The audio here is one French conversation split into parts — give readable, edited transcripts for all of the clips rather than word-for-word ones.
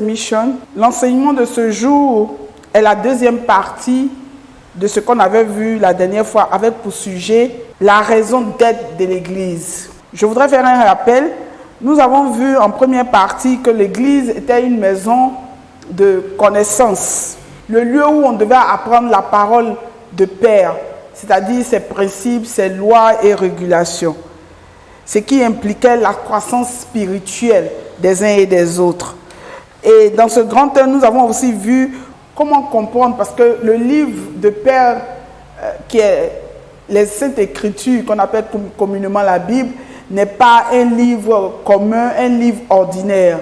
Mission. L'enseignement de ce jour est la deuxième partie de ce qu'on avait vu la dernière fois avec pour sujet la raison d'être de l'Église. Je voudrais faire un rappel. Nous avons vu en première partie que l'Église était une maison de connaissance, le lieu où on devait apprendre la parole de Père, c'est-à-dire ses principes, ses lois et régulations, ce qui impliquait la croissance spirituelle des uns et des autres. Et dans ce grand thème, nous avons aussi vu comment comprendre, parce que le livre de Père, qui est les Saintes Écritures, qu'on appelle communément la Bible, n'est pas un livre commun, un livre ordinaire.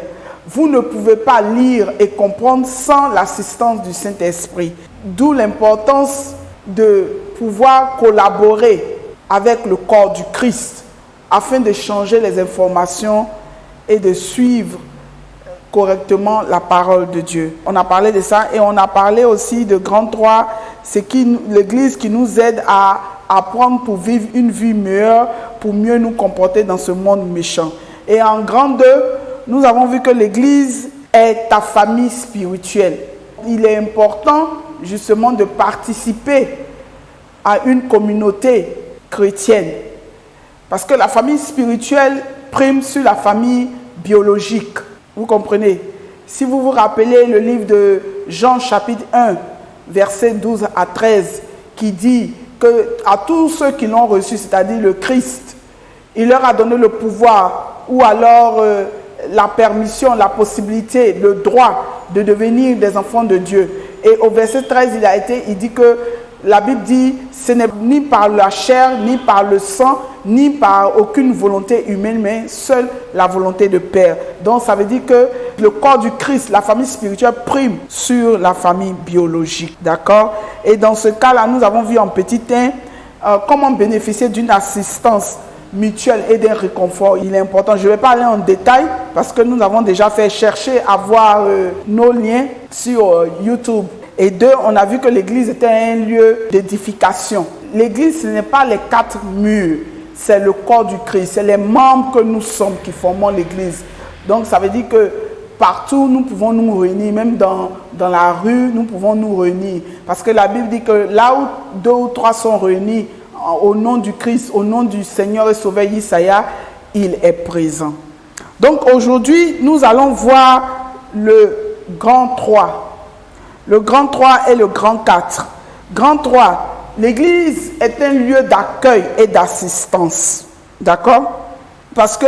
Vous ne pouvez pas lire et comprendre sans l'assistance du Saint-Esprit. D'où l'importance de pouvoir collaborer avec le corps du Christ afin de changer les informations et de suivre correctement la parole de Dieu. On a parlé de ça et on a parlé aussi de Grand 3, c'est l'Église qui nous aide à apprendre pour vivre une vie meilleure, pour mieux nous comporter dans ce monde méchant. Et en Grand 2, nous avons vu que l'Église est ta famille spirituelle. Il est important justement de participer à une communauté chrétienne. Parce que la famille spirituelle prime sur la famille biologique. Vous comprenez? Si vous vous rappelez le livre de Jean chapitre 1, versets 12 à 13, qui dit que à tous ceux qui l'ont reçu, c'est-à-dire le Christ, il leur a donné le pouvoir ou alors la permission, la possibilité, le droit de devenir des enfants de Dieu. Et au verset 13, il dit que la Bible dit, ce n'est ni par la chair, ni par le sang, ni par aucune volonté humaine, mais seule la volonté de Père. Donc ça veut dire que le corps du Christ, la famille spirituelle, prime sur la famille biologique. D'accord? Et dans ce cas-là, nous avons vu en petit 1 comment bénéficier d'une assistance mutuelle et d'un réconfort. Il est important. Je ne vais pas aller en détail parce que nous avons déjà fait chercher à voir nos liens sur YouTube. Et 2, on a vu que l'Église était un lieu d'édification. L'Église, ce n'est pas les 4 murs, c'est le corps du Christ, c'est les membres que nous sommes qui formons l'Église. Donc ça veut dire que partout, nous pouvons nous réunir, même dans la rue, nous pouvons nous réunir. Parce que la Bible dit que là où 2 ou 3 sont réunis, au nom du Christ, au nom du Seigneur et Sauveur Yeshua, il est présent. Donc aujourd'hui, nous allons voir le grand 3. Le grand 3 et le grand 4. Grand 3, l'Église est un lieu d'accueil et d'assistance. D'accord? Parce que,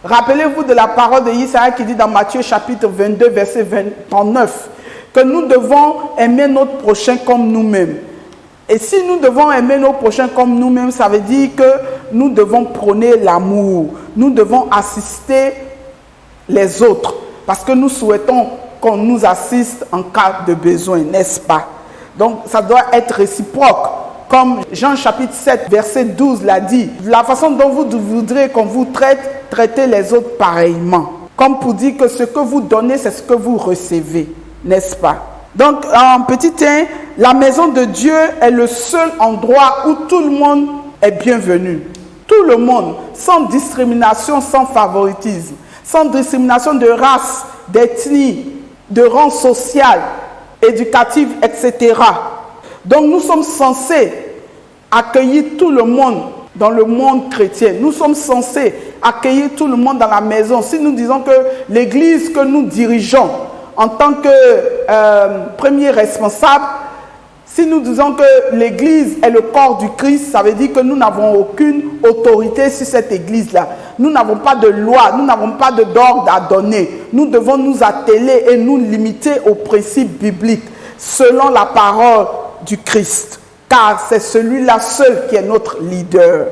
rappelez-vous de la parole de Yeshua qui dit dans Matthieu chapitre 22, verset 39, que nous devons aimer notre prochain comme nous-mêmes. Et si nous devons aimer nos prochains comme nous-mêmes, ça veut dire que nous devons prôner l'amour. Nous devons assister les autres. Parce que nous souhaitons qu'on nous assiste en cas de besoin, n'est-ce pas? Donc, ça doit être réciproque. Comme Jean chapitre 7, verset 12 l'a dit. La façon dont vous voudrez qu'on vous traite, traitez les autres pareillement. Comme pour dire que ce que vous donnez, c'est ce que vous recevez, n'est-ce pas? Donc, en petit 1, la maison de Dieu est le seul endroit où tout le monde est bienvenu. Tout le monde, sans discrimination, sans favoritisme, sans discrimination de race, d'ethnie, de rang social, éducatif, etc. Donc nous sommes censés accueillir tout le monde dans le monde chrétien. Nous sommes censés accueillir tout le monde dans la maison. Si nous disons que l'Église que nous dirigeons en tant que premier responsable, si nous disons que l'Église est le corps du Christ, ça veut dire que nous n'avons aucune autorité sur cette Église-là. Nous n'avons pas de loi, nous n'avons pas d'ordre à donner. Nous devons nous atteler et nous limiter aux principes bibliques selon la parole du Christ. Car c'est celui-là seul qui est notre leader.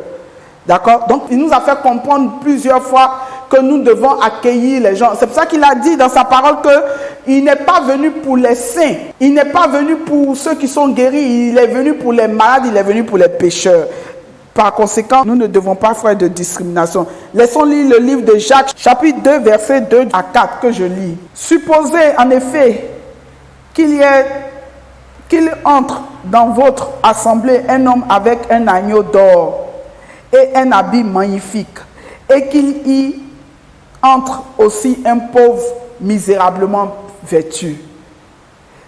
D'accord? Donc, il nous a fait comprendre plusieurs fois que nous devons accueillir les gens. C'est pour ça qu'il a dit dans sa parole qu'il n'est pas venu pour les saints. Il n'est pas venu pour ceux qui sont guéris. Il est venu pour les malades, il est venu pour les pécheurs. Par conséquent, nous ne devons pas faire de discrimination. Laissons lire le livre de Jacques, chapitre 2, versets 2 à 4, que je lis. Supposez en effet qu'il entre dans votre assemblée un homme avec un agneau d'or et un habit magnifique, et qu'il y entre aussi un pauvre misérablement vêtus.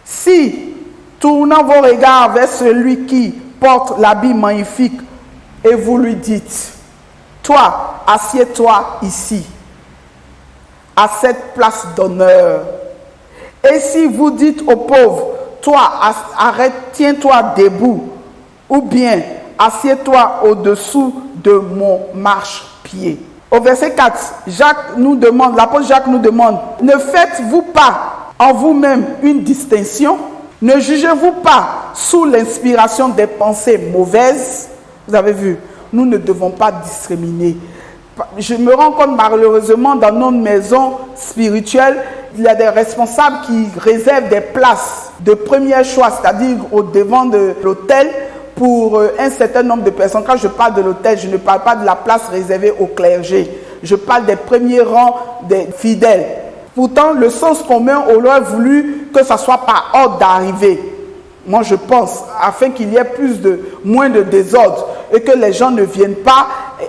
Si, tournant vos regards vers celui qui porte l'habit magnifique, et vous lui dites, toi, assieds-toi ici, à cette place d'honneur. Et si vous dites aux pauvres, toi, arrête, tiens-toi debout, ou bien assieds-toi au-dessous de mon marchepied. Au verset 4, l'apôtre Jacques nous demande, ne faites-vous pas en vous-même une distinction? Ne jugez-vous pas sous l'inspiration des pensées mauvaises? Vous avez vu, nous ne devons pas discriminer. Je me rends compte malheureusement dans nos maisons spirituelles, il y a des responsables qui réservent des places de premier choix, c'est-à-dire au devant de l'autel, pour un certain nombre de personnes. Quand je parle de l'autel, je ne parle pas de la place réservée au clergé. Je parle des premiers rangs des fidèles. Pourtant, le sens commun aurait voulu que ça soit par ordre d'arrivée. Moi, je pense, afin qu'il y ait moins de désordre et que les gens ne viennent pas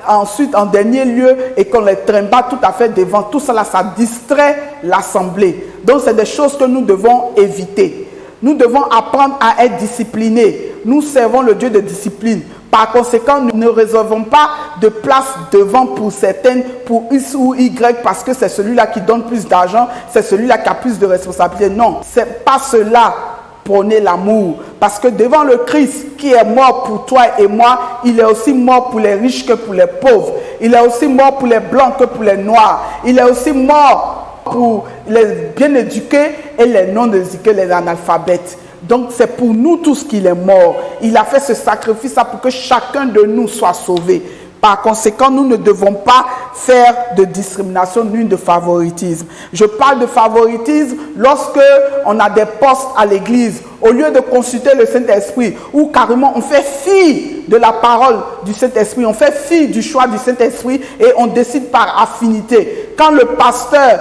ensuite en dernier lieu et qu'on les traîne pas tout à fait devant. Tout cela, ça distrait l'assemblée. Donc, c'est des choses que nous devons éviter. Nous devons apprendre à être disciplinés. Nous servons le Dieu de discipline. Par conséquent, nous ne réservons pas de place devant pour certaines, pour X ou Y, parce que c'est celui-là qui donne plus d'argent, c'est celui-là qui a plus de responsabilités. Non, c'est pas cela. Prônez l'amour. Parce que devant le Christ qui est mort pour toi et moi, il est aussi mort pour les riches que pour les pauvres. Il est aussi mort pour les blancs que pour les noirs. Il est aussi mort pour les bien éduqués et les non éduqués, les analphabètes. Donc c'est pour nous tous qu'il est mort. Il a fait ce sacrifice pour que chacun de nous soit sauvé. Par conséquent, nous ne devons pas faire de discrimination ni de favoritisme. Je parle de favoritisme lorsque on a des postes à l'église. Au lieu de consulter le Saint-Esprit, ou carrément on fait fi de la parole du Saint-Esprit, on fait fi du choix du Saint-Esprit et on décide par affinité. Quand le pasteur,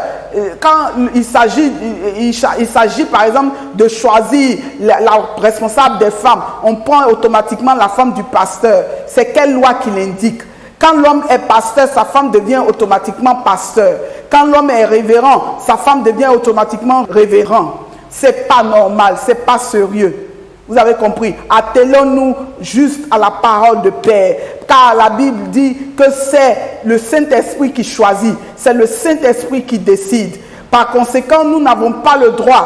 quand il s'agit par exemple de choisir la responsable des femmes, on prend automatiquement la femme du pasteur. C'est quelle loi qui l'indique? Quand l'homme est pasteur, sa femme devient automatiquement pasteur. Quand l'homme est révérend, sa femme devient automatiquement révérend. C'est pas normal, c'est pas sérieux. Vous avez compris? Attelons-nous juste à la parole de Père. Car la Bible dit que c'est le Saint-Esprit qui choisit. C'est le Saint-Esprit qui décide. Par conséquent, nous n'avons pas le droit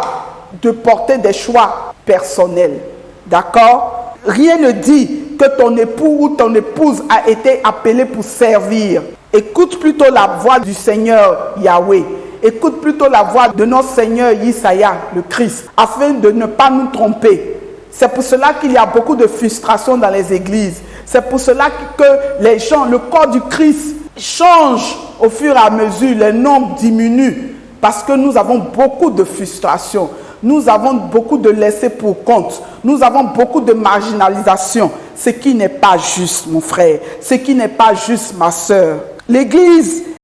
de porter des choix personnels. D'accord? Rien ne dit que ton époux ou ton épouse a été appelé pour servir. Écoute plutôt la voix du Seigneur Yahweh. Écoute plutôt la voix de notre Seigneur Yesaya, le Christ, afin de ne pas nous tromper. C'est pour cela qu'il y a beaucoup de frustration dans les églises. C'est pour cela que les gens, le corps du Christ change au fur et à mesure, les nombres diminuent. Parce que nous avons beaucoup de frustration. Nous avons beaucoup de laissés pour compte. Nous avons beaucoup de marginalisation. Ce qui n'est pas juste, mon frère. Ce qui n'est pas juste, ma sœur. L'Église